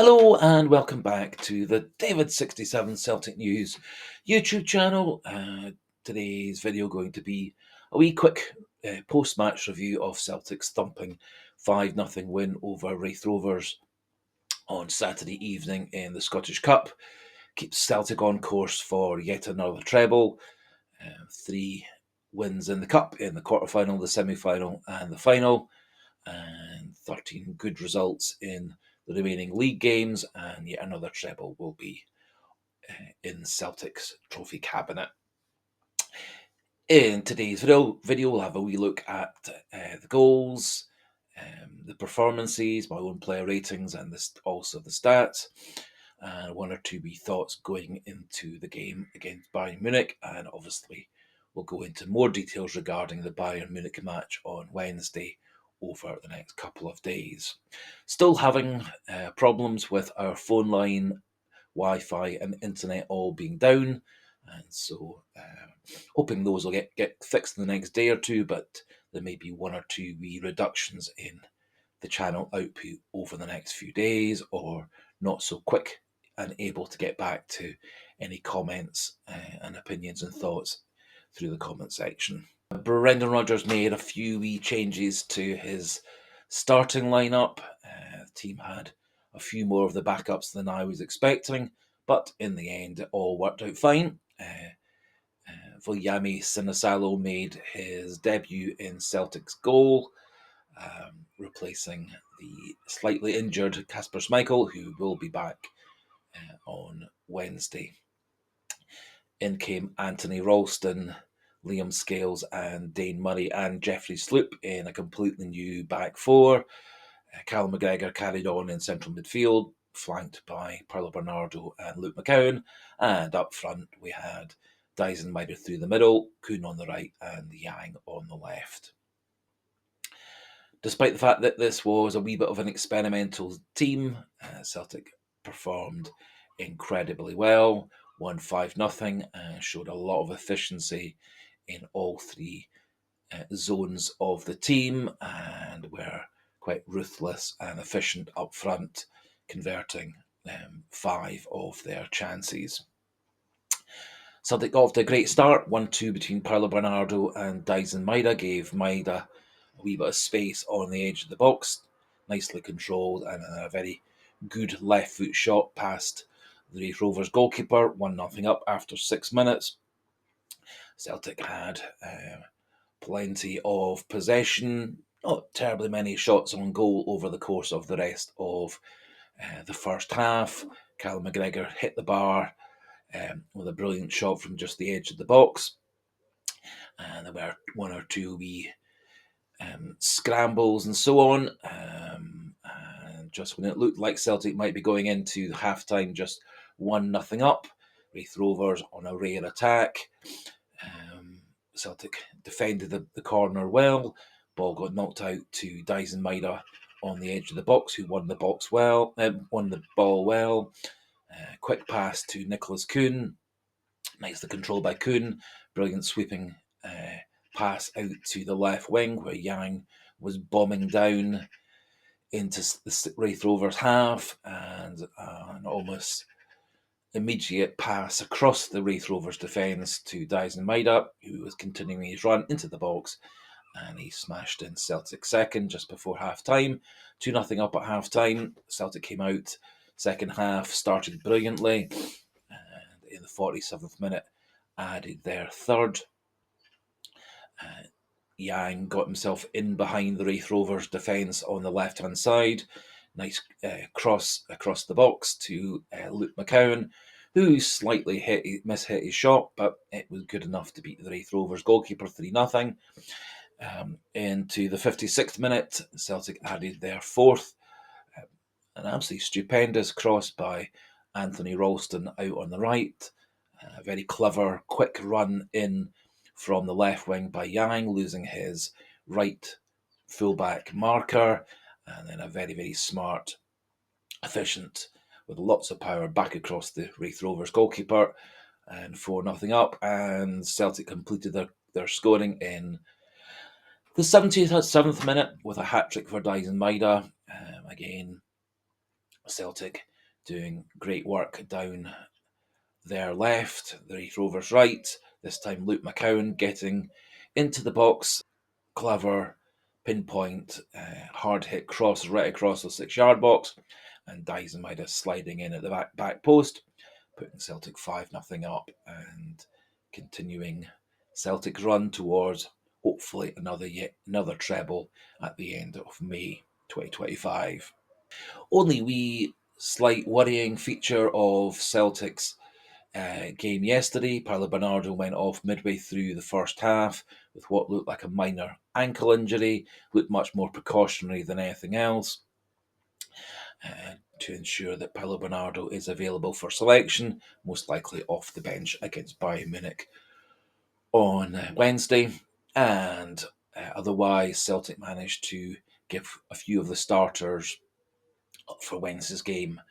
Hello and welcome back to the David67 Celtic News YouTube channel. Today's video going to be a wee quick post-match review of Celtic's thumping 5-0 win over Raith Rovers on Saturday evening in the Scottish Cup. Keeps Celtic on course for yet another treble. 3 wins in the Cup, in the quarter-final, the semi-final and the final. And 13 good results in the remaining league games, and yet another treble will be in Celtic's trophy cabinet. In today's video we'll have a wee look at the goals, the performances, my own player ratings, and also the stats, and one or two wee thoughts going into the game against Bayern Munich, and obviously we'll go into more details regarding the Bayern Munich match on Wednesday over the next couple of days. Still having problems with our phone line, Wi-Fi and internet all being down, and so hoping those will get fixed in the next day or two, but there may be one or two wee reductions in the channel output over the next few days, or not so quick and able to get back to any comments and opinions and thoughts through the comment section. Brendan Rodgers made a few wee changes to his starting lineup. The team had a few more of the backups than I was expecting, but in the end it all worked out fine. Viliami Sinisalo made his debut in Celtic's goal, replacing the slightly injured Kasper Schmeichel, who will be back on Wednesday. In came Anthony Ralston, Liam Scales and Dane Murray and Jeffrey Sloop in a completely new back four. Callum McGregor carried on in central midfield, flanked by Paolo Bernardo and Luke McCowan. And up front we had Dyson Maeda through the middle, Kuhn on the right and Yang on the left. Despite the fact that this was a wee bit of an experimental team, Celtic performed incredibly well, won 5-0, and showed a lot of efficiency in all three zones of the team, and were quite ruthless and efficient up front, converting 5 of their chances. Celtic got off to a great start. 1-2 between Paolo Bernardo and Dyson Maeda gave Maeda a wee bit of space on the edge of the box, nicely controlled, and a very good left foot shot past the Raith Rovers goalkeeper. 1-0 up after 6 minutes. Celtic had plenty of possession, not terribly many shots on goal over the course of the rest of the first half. Callum McGregor hit the bar with a brilliant shot from just the edge of the box. And there were one or two wee scrambles and so on. And just when it looked like Celtic might be going into half-time just 1-0 up, Raith Rovers on a rare attack. Celtic defended the corner well. Ball got knocked out to Dyson Maeda on the edge of the box, who won the ball well. Quick pass to Nicholas Kuhn. Nicely controlled by Kuhn. Brilliant sweeping pass out to the left wing, where Yang was bombing down into the Raith Rovers half, and an almost immediate pass across the Raith Rovers defence to Dyson Maeda, who was continuing his run into the box, and he smashed in Celtic second just before half-time. 2-0 up at half-time. Celtic came out second half, started brilliantly, and in the 47th minute added their third. Yang got himself in behind the Raith Rovers defence on the left-hand side. Nice cross across the box to Luke McCowan, who slightly mishit his shot, but it was good enough to beat the Raith Rovers goalkeeper 3-0. Into the 56th minute, Celtic added their fourth. An absolutely stupendous cross by Anthony Ralston out on the right. A very clever, quick run in from the left wing by Yang, losing his right fullback marker, and then a very, very smart, efficient, with lots of power back across the Raith Rovers goalkeeper, and 4-0 up, and Celtic completed their scoring in the 77th minute with a hat-trick for Dyson Maeda. Again, Celtic doing great work down their left, the Raith Rovers right. This time Luke McCowan getting into the box, clever pinpoint, hard hit cross right across the 6 yard box, and Maeda sliding in at the back post, putting Celtic 5-0 up and continuing Celtic's run towards hopefully another treble at the end of May 2025. Only wee slight worrying feature of Celtic's game yesterday. Paolo Bernardo went off midway through the first half with what looked like a minor ankle injury, looked much more precautionary than anything else. To ensure that Paolo Bernardo is available for selection, most likely off the bench against Bayern Munich on Wednesday. And otherwise, Celtic managed to give a few of the starters for Wednesday's game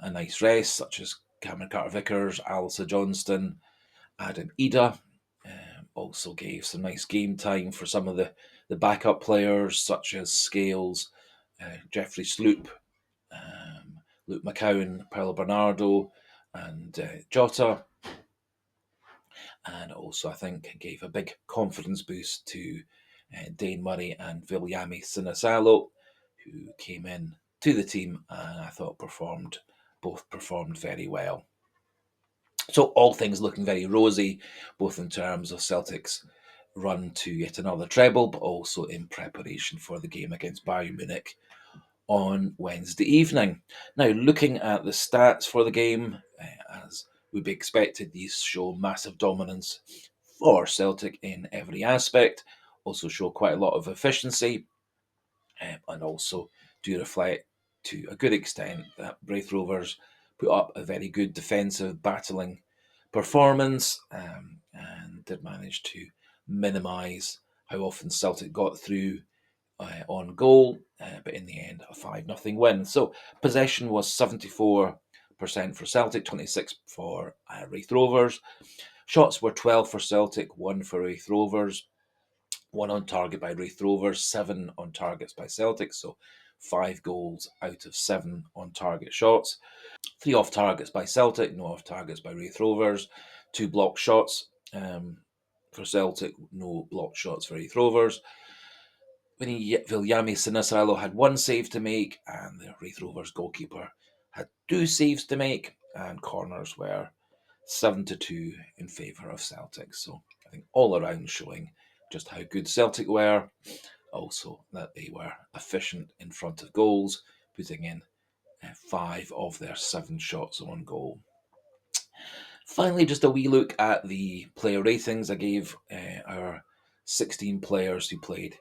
a nice rest, such as Cameron Carter-Vickers, Alistair Johnston, Adam Maeda. Also gave some nice game time for some of the backup players, such as Scales, Jeffrey Sloop, Luke McCowan, Paolo Bernardo, and Jota. And also, I think, gave a big confidence boost to Dane Murray and Viljami Sinisalo, who came in to the team and I thought both performed very well. So all things looking very rosy, both in terms of Celtic's run to yet another treble, but also in preparation for the game against Bayern Munich on Wednesday evening. Now, looking at the stats for the game, as would be expected, these show massive dominance for Celtic in every aspect, also show quite a lot of efficiency, and also do reflect to a good extent that Raith Rovers put up a very good defensive battling performance, and did manage to minimise how often Celtic got through on goal, but in the end, a 5-0 win. So possession was 74% for Celtic, 26 for Raith Rovers. Shots were 12 for Celtic, 1 for Raith Rovers. 1 on target by Raith Rovers, 7 on targets by Celtic, so 5 goals out of 7 on target shots. 3 off targets by Celtic, no off targets by Raith Rovers. 2 block shots for Celtic, no block shots for Raith Rovers. Viljami Sinisalo had 1 save to make, and the Raith Rovers goalkeeper had 2 saves to make, and corners were 7-2 in favour of Celtic. So I think all around showing just how good Celtic were, also that they were efficient in front of goals, putting in 5 of their 7 shots on goal. Finally, just a wee look at the player ratings. I gave our 16 players who played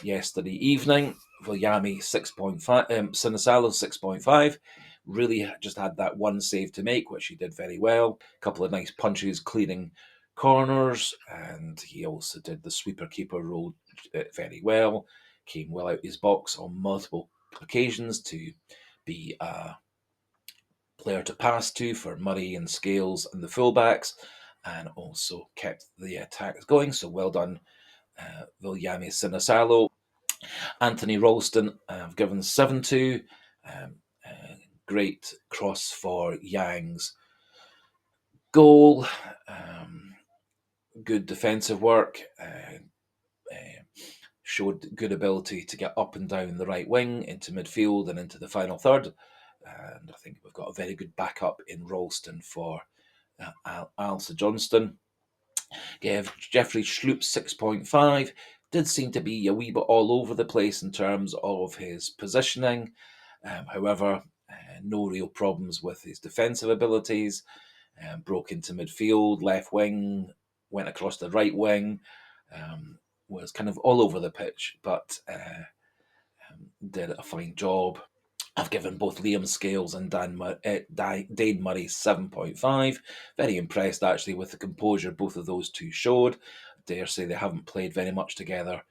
yesterday evening. Viljami 6.5, Sinisalo 6.5. Really just had that 1 save to make, which he did very well. A couple of nice punches clearing corners, and he also did the sweeper keeper role very well. Came well out his box on multiple occasions to be a player to pass to for Murray and Scales and the fullbacks, and also kept the attacks going. So well done, Viljami Sinisalo. Anthony Ralston, I've given 7 to. Great cross for Yang's goal. Good defensive work. Showed good ability to get up and down the right wing into midfield and into the final third. And I think we've got a very good backup in Ralston for Alistair Johnston. Gave Jeffrey Schloop 6.5. Did seem to be a wee bit all over the place in terms of his positioning. However, no real problems with his defensive abilities. Broke into midfield, left wing, went across the right wing. Was kind of all over the pitch, but did a fine job. I've given both Liam Scales and Dane Murray 7.5. Very impressed actually with the composure both of those two showed. Dare say they haven't played very much together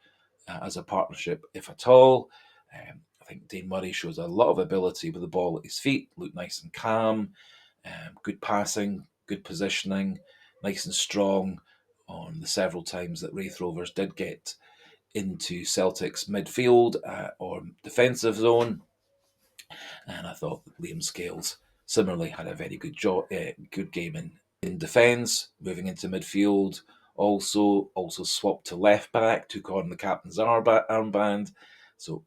as a partnership, if at all. I think Dane Murray shows a lot of ability with the ball at his feet, looked nice and calm, good passing, good positioning, nice and strong on the several times that Raith Rovers did get into Celtic's midfield or defensive zone. And I thought Liam Scales similarly had a very good game in defence, moving into midfield. Also swapped to left back, took on the captain's armband. So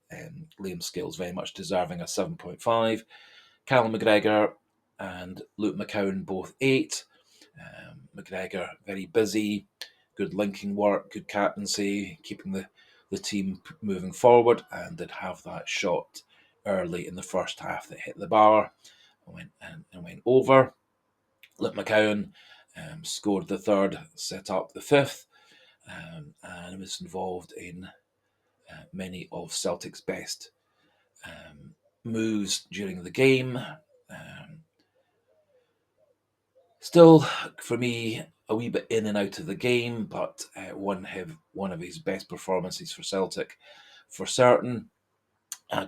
Liam Scales very much deserving a 7.5. Callum McGregor and Luke McCowan both 8. McGregor very busy, good linking work, good captaincy, keeping the team moving forward, and did have that shot early in the first half that hit the bar and went over. Luke McCowan scored the third, set up the fifth, and was involved in many of Celtic's best moves during the game. Still, for me, a wee bit in and out of the game, but one of his best performances for Celtic, for certain.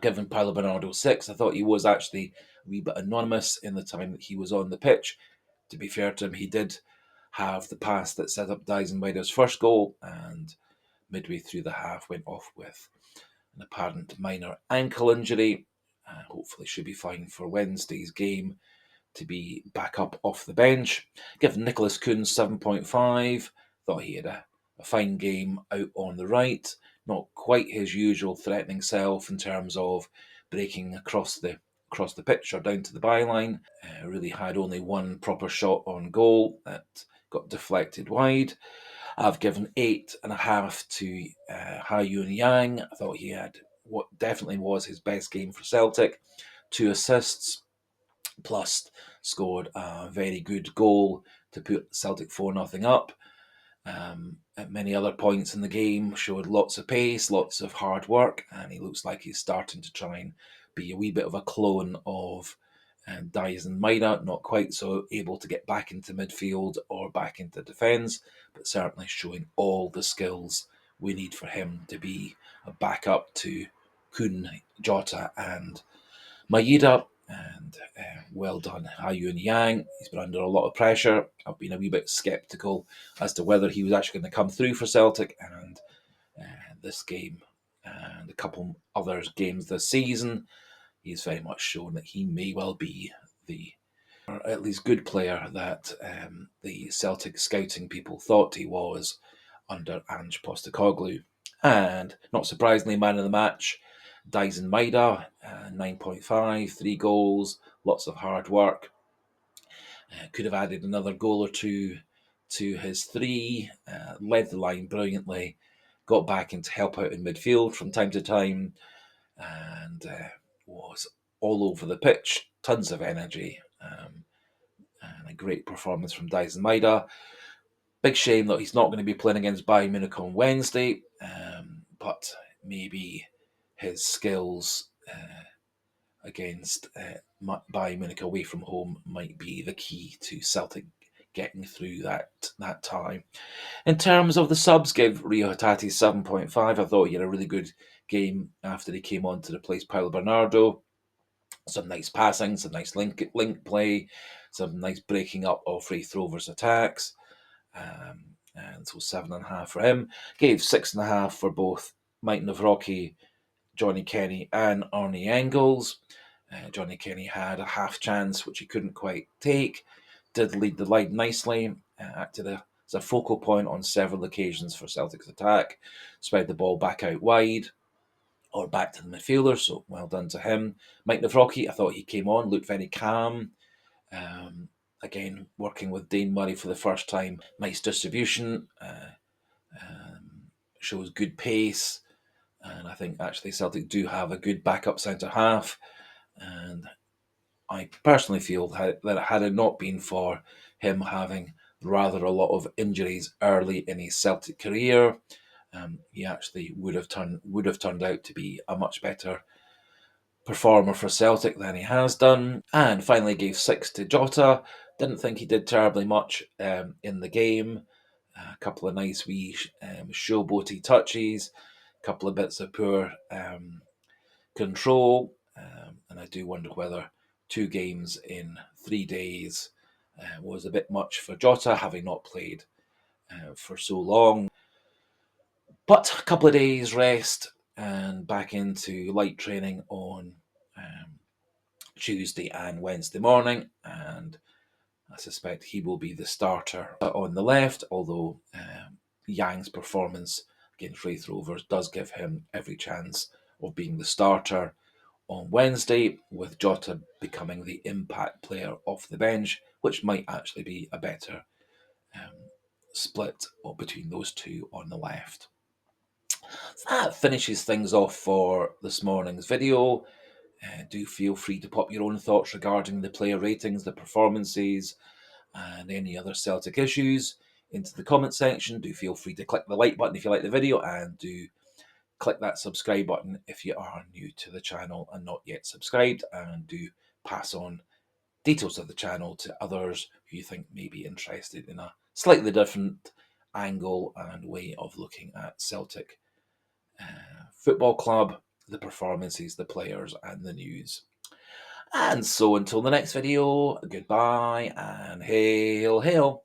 Given Paolo Bernardo 6, I thought he was actually a wee bit anonymous in the time that he was on the pitch. To be fair to him, he did have the pass that set up Dyson Maeda's first goal, and midway through the half went off with an apparent minor ankle injury. Hopefully should be fine for Wednesday's game to be back up off the bench. Given Nicholas Kuhn's 7.5, thought he had a fine game out on the right. Not quite his usual threatening self in terms of breaking across the pitch or down to the byline. Really had only one proper shot on goal that got deflected wide. I've given 8.5 to Ha-Yun Yang. I thought he had what definitely was his best game for Celtic. 2 assists, plus scored a very good goal to put Celtic 4-0 up. At many other points in the game, showed lots of pace, lots of hard work, and he looks like he's starting to try and be a wee bit of a clone of Dyson Maeda, not quite so able to get back into midfield or back into defence, but certainly showing all the skills we need for him to be a backup to Kuhn, Jota, and Maeda. And well done, Ha-Yun Yang. He's been under a lot of pressure. I've been a wee bit sceptical as to whether he was actually going to come through for Celtic, and this game and a couple other games this season, he's very much shown that he may well be the, or at least good player that the Celtic scouting people thought he was under Ange Postecoglou. And not surprisingly, man of the match, Dyson Maeda, 9.5, 3 goals, lots of hard work. Could have added another goal or two to his 3, led the line brilliantly, got back into help out in midfield from time to time, and was all over the pitch, tons of energy, and a great performance from Dyson Maeda. Big shame that he's not going to be playing against Bayern Munich on Wednesday, but maybe his skills against Bayern Munich away from home might be the key to Celtic getting through that time. In terms of the subs, give Rio Hatate 7.5. I thought he had a really good game after he came on to replace Paolo Bernardo. Some nice passing, some nice link play, some nice breaking up of Raith Rovers attacks. And so 7.5 for him. Gave 6.5 for both Mike Navrocki, Johnny Kenny, and Arnie Engels. Johnny Kenny had a half chance which he couldn't quite take. Did lead the line nicely. Acted as a focal point on several occasions for Celtic's attack. Spread the ball back out wide or back to the midfielder, so well done to him. Mike Navrocki, I thought he came on, looked very calm. Again, working with Dane Murray for the first time. Nice distribution, shows good pace, and I think actually Celtic do have a good backup centre half. And I personally feel that had it not been for him having rather a lot of injuries early in his Celtic career, he actually would have turned out to be a much better performer for Celtic than he has done. And finally gave 6 to Jota. Didn't think he did terribly much in the game. A couple of nice wee showboaty touches, a couple of bits of poor control, and I do wonder whether 2 games in 3 days was a bit much for Jota, having not played for so long. But a couple of days rest and back into light training on Tuesday and Wednesday morning, and I suspect he will be the starter on the left, although Yang's performance against Raith Rovers does give him every chance of being the starter on Wednesday, with Jota becoming the impact player off the bench, which might actually be a better split between those two on the left. That finishes things off for this morning's video. Do feel free to pop your own thoughts regarding the player ratings, the performances, and any other Celtic issues into the comment section. Do feel free to click the like button if you like the video, and do click that subscribe button if you are new to the channel and not yet subscribed, and do pass on details of the channel to others who you think may be interested in a slightly different angle and way of looking at Celtic Football Club, the performances, the players, and the news. And so until the next video, goodbye and hail, hail.